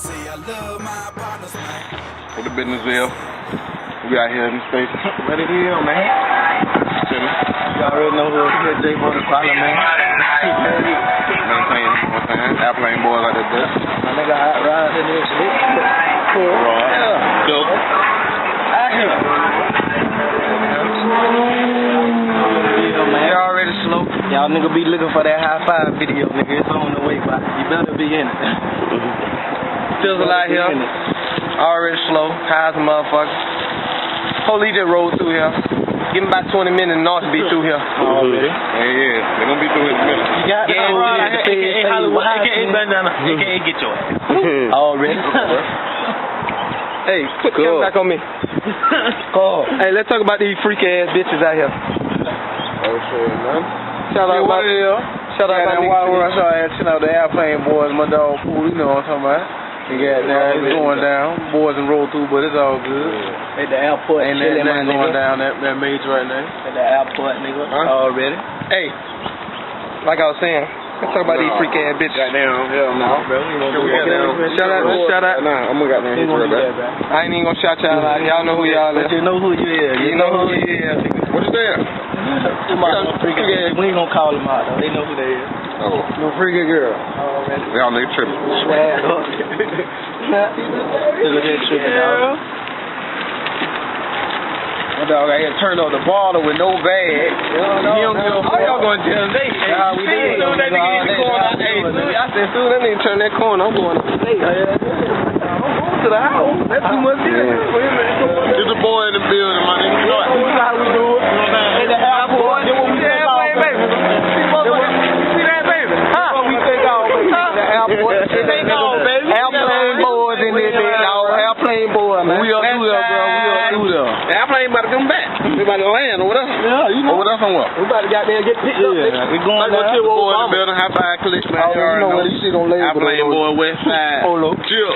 What the business is? We out here in the space. What it is, man? Chillin'. You already know who it is, J. Boyz, man. Maintain, what's that? Airplane boys out there, bitch. My nigga hot ride in this shit. Cool. Yeah. Dope. Out here. Y'all already slow. Y'all nigga be looking for that high five video, nigga. It's on the way, but you better be in it. Feels a lot here. Already slow. High as a motherfucker. Police just rolled through here. Give me about 20 minutes north to be through here. Already? Yeah. They're gonna be through here in a minute. You got AKA Hollywood, AKA Bandana, AKA Get Your Ass. Already? Hey, put the camera back on me. Cool. Hey, let's talk about these freaky ass bitches out here. Oh shit, man. Shout out my nigga. Shout out my nigga. I saw that shit out the Airplane Boys, my dog Pool, you know what I'm talking about. You got that, it's going down. Boys and roll through, but it's all good. At the airport, ain't nothing going down that major right now. At the airport, nigga. Already. Hey, like I was saying, let's talk about these freaky ass bitches. Goddamn, hell no, bro. Shout out. Nah, I'm gonna goddamn hit you right back. I ain't even gonna shout y'all out. Y'all know who y'all is. You know who you is. You know who you is. What you saying? We ain't gonna call them out though. They know who they is. Oh. No freaky girl. Already. Y'all niggas tripping. Swag up. Look at that tripping, dog. My dog out here turned on the baller with no bag. How y'all gonna tell they? How we doing? That nigga in the corner. I said, soon that nigga turn that corner. I'm going up to state. I'm going to the house. That's too much here. It's the boy in the building, my nigga. You know how we do it. In the airport. Then when we take off, baby. See that, baby? Huh? When we take off, baby. The airport. Take off, baby. Airplane boys in this bitch, dog. Airplane boys, man. We up through there, bro. We up through there. The airplane about to come back. We about to land over there. Yeah, you know. Over there somewhere. We about to get there and get picked up. We going down. The boy in the building. High five, click, man. You know what this shit on label. Airplane boy, West Side. Polo. Chill.